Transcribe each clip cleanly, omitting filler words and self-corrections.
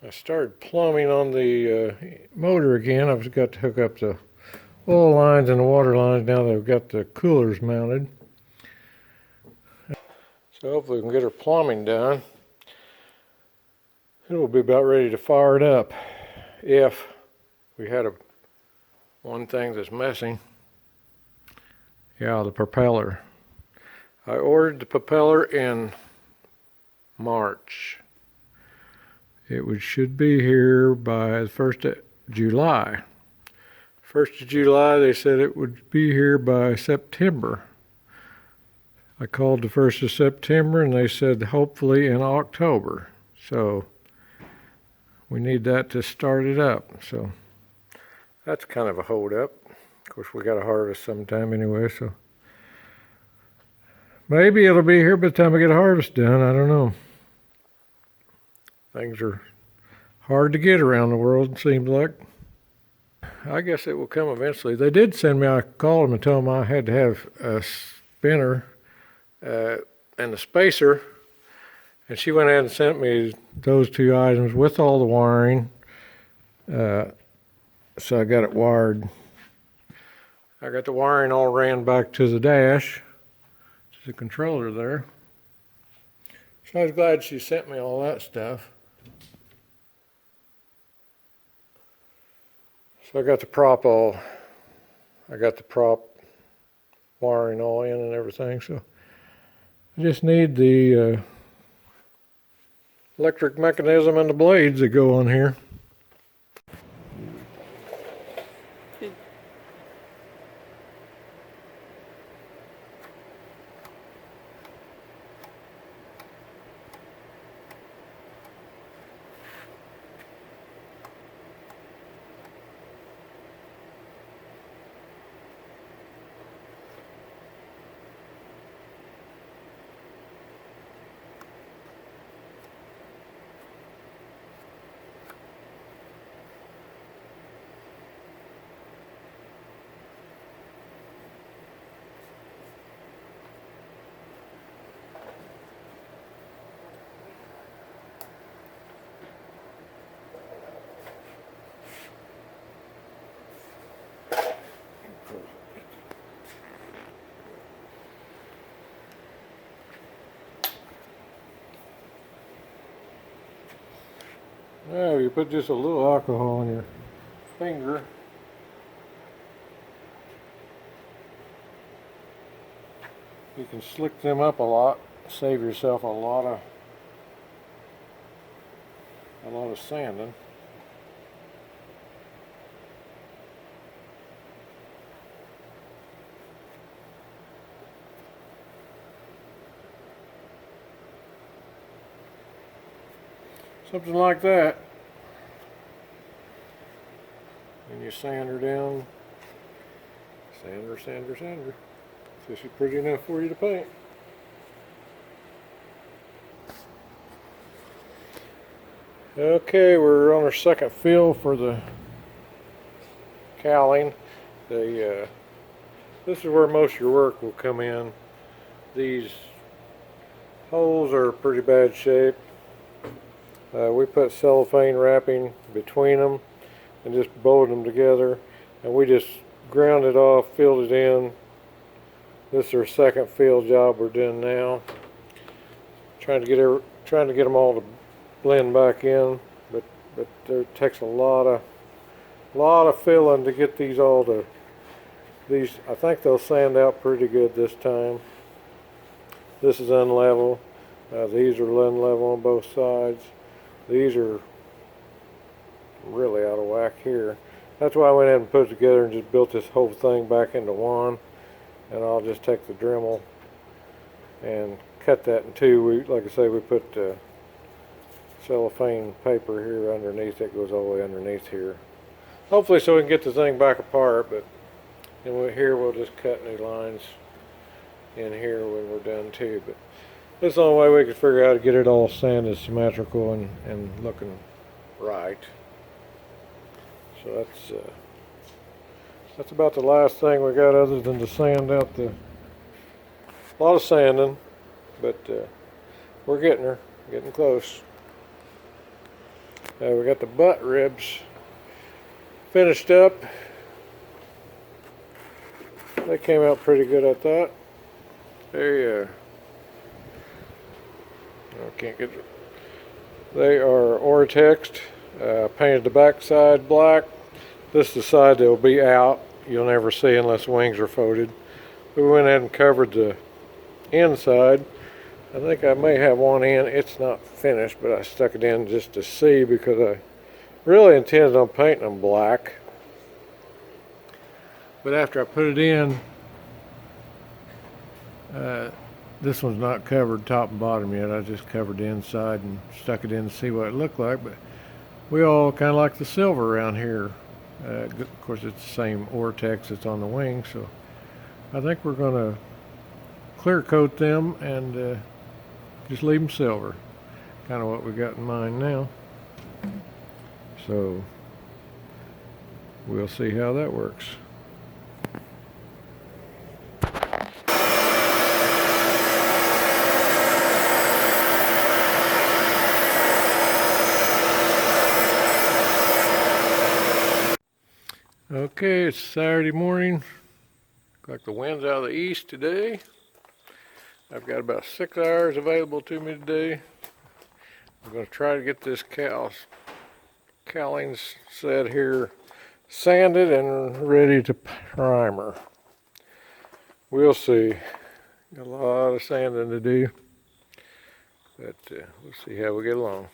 I started plumbing on the motor again. I've got to hook up the oil lines and the water lines now that I've got the coolers mounted. So hopefully we can get our plumbing done. It'll be about ready to fire it up if we had one thing that's missing. Yeah, the propeller. I ordered the propeller in March. It should be here by the 1st of July. 1st of July, they said it would be here by September. I called the 1st of September and they said hopefully in October. So we need that to start it up. So that's kind of a hold up. Of course, we got to harvest sometime anyway, so maybe it'll be here by the time I get a harvest done. I don't know. Things are hard to get around the world, it seems like. I guess it will come eventually. They did send me, I called them and told them I had to have a spinner and a spacer, and she went ahead and sent me those two items with all the wiring. So I got it wired. I got the wiring all ran back to the dash, to the controller there. So I was glad she sent me all that stuff. So I got the prop wiring all in and everything. So I just need the electric mechanism and the blades that go on here. Now you put just a little alcohol on your finger. You can slick them up a lot, save yourself a lot of sanding. Something like that. And you sand her down. Sander, sander, sander. So she's pretty enough for you to paint. Okay, we're on our second fill for the cowling. This is where most of your work will come in. These holes are pretty bad shape. We put cellophane wrapping between them and just bolted them together, and we just ground it off, filled it in. This is our second fill job we're doing now. Trying to get them all to blend back in, but it takes a lot of filling to get these all to. These, I think they'll sand out pretty good this time. This is unlevel. These are unlevel on both sides. These are really out of whack here. That's why I went ahead and put it together and just built this whole thing back into one. And I'll just take the Dremel and cut that in two. Like I say, we put cellophane paper here underneath. It goes all the way underneath here. Hopefully so we can get the thing back apart, but then here we'll just cut new lines in here when we're done too. But this is the only way we could figure out how to get it all sanded symmetrical and looking right. So that's about the last thing we got other than to sand out a lot of sanding, but we're getting close. We got the butt ribs finished up. They came out pretty good, I thought. There you are. I can't get it. They are Ortexed. Painted the back side black. This is the side that will be out. You'll never see unless wings are folded. We went ahead and covered the inside. I think I may have one in. It's not finished, but I stuck it in just to see because I really intended on painting them black. But after I put it in, this one's not covered top and bottom yet. I just covered the inside and stuck it in to see what it looked like. But we all kind of like the silver around here. Of course, it's the same Ortex that's on the wing, so I think we're going to clear coat them and just leave them silver. Kind of what we got in mind now. So we'll see how that works. Okay, it's Saturday morning. Looks like the wind's out of the east today. I've got about 6 hours available to me today. I'm going to try to get this cowling set here sanded and ready to primer. We'll see. Got a lot of sanding to do, but we'll see how we get along.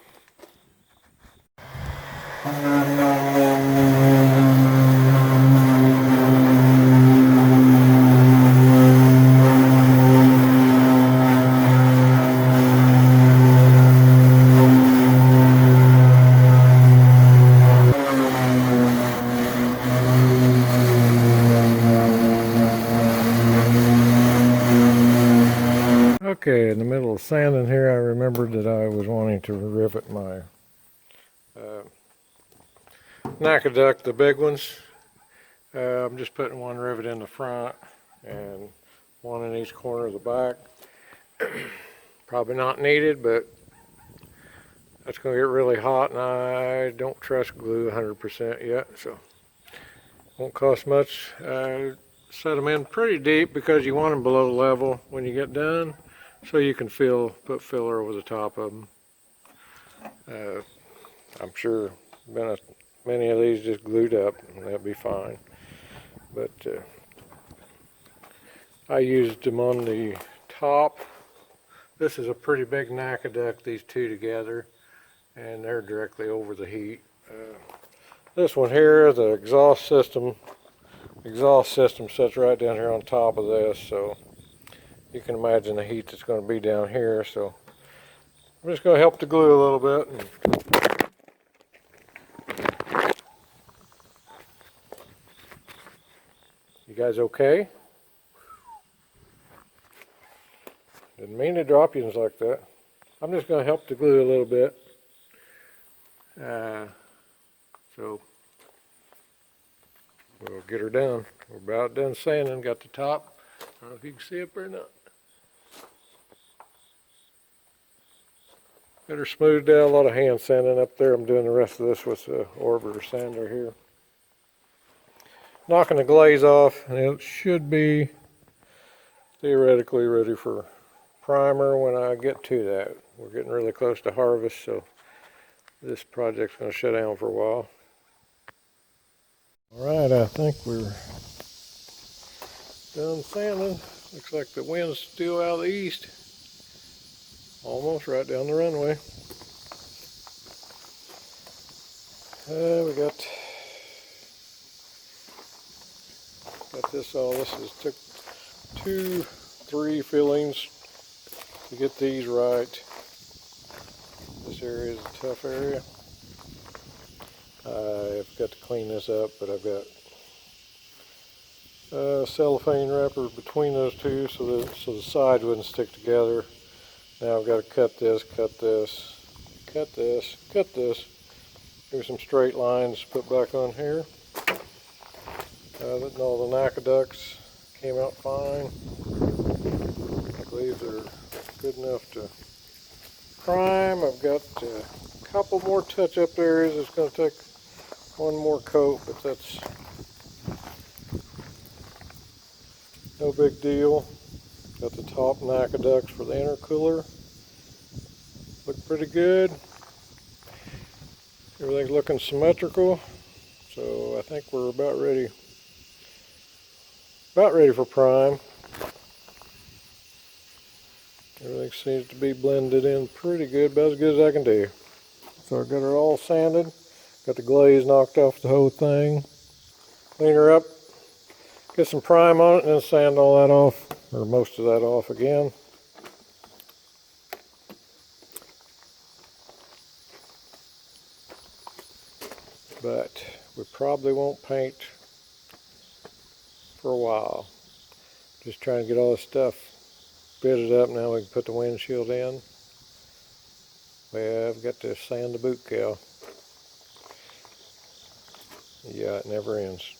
Okay, in the middle of sanding here, I remembered that I was wanting to rivet my Nakaduck, the big ones. I'm just putting one rivet in the front and one in each corner of the back. Probably not needed, but that's going to get really hot, and I don't trust glue 100% yet, so won't cost much. Set them in pretty deep because you want them below level when you get done, so you can put filler over the top of them. I'm sure many of these just glued up and that'll be fine, but I used them on the top. This is a pretty big Nakaduck, these two together, and they're directly over the heat. This one here, the exhaust system sits right down here on top of this, so you can imagine the heat that's going to be down here. So I'm just going to help the glue a little bit. You guys okay? Didn't mean to drop you like that. I'm just going to help the glue a little bit. So we'll get her done. We're about done sanding. Got the top. I don't know if you can see up there or not. Got her smoothed out. A lot of hand sanding up there. I'm doing the rest of this with the orbiter sander here. Knocking the glaze off, and it should be theoretically ready for primer when I get to that. We're getting really close to harvest, so this project's going to shut down for a while. Alright, I think we're done sanding. Looks like the wind's still out of the east. Almost right down the runway. We got this all. This took 2-3 fillings to get these right. This area is a tough area. I've got to clean this up, but I've got cellophane wrapper between those two so the sides wouldn't stick together. Now I've got to cut this, cut this, cut this, cut this. Here's some straight lines to put back on here. All the Nakaducks came out fine. I believe they're good enough to prime. I've got couple more touch-up areas. It's going to take one more coat, but that's no big deal. Got the top aqueducts for the intercooler. Look pretty good. Everything's looking symmetrical. So I think we're about ready for prime. Everything seems to be blended in pretty good, about as good as I can do. So I got her all sanded. Got the glaze knocked off the whole thing. Clean her up. Get some prime on it and then sand all that off, or most of that off again. But we probably won't paint for a while. Just trying to get all this stuff bitted up. Now we can put the windshield in. Well, I've got to sand the boot cowl. Yeah, it never ends.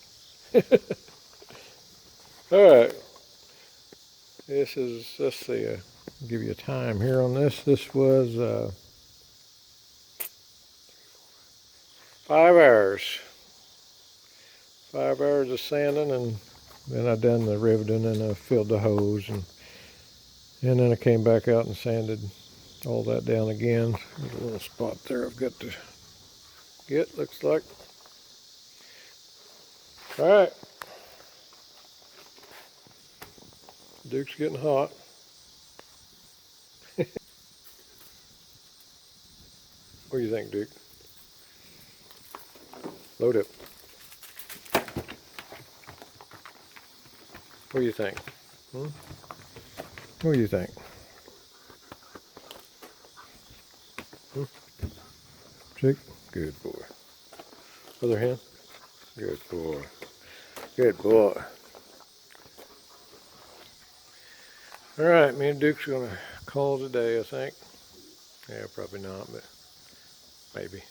Alright. This is, let's see, give you a time here on this. This was 5 hours. 5 hours of sanding, and then I done the riveting and I filled the hose, and then I came back out and sanded all that down again. There's a little spot there I've got to get, looks like. Alright. Duke's getting hot. What do you think, Duke? Load up. What do you think? Hmm? What do you think? Hmm? Shake? Good boy. Other hand? Good boy. Good boy. Alright, me and Duke's gonna call it a day, I think. Yeah, probably not, but maybe.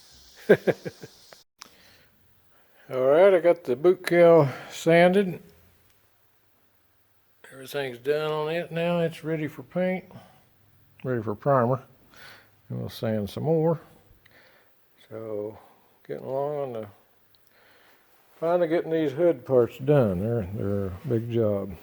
Alright, I got the boot cowl sanded. Everything's done on it now. It's ready for paint. Ready for primer. And we'll sand some more. So, getting along on the finally getting these hood parts done. They're a big job.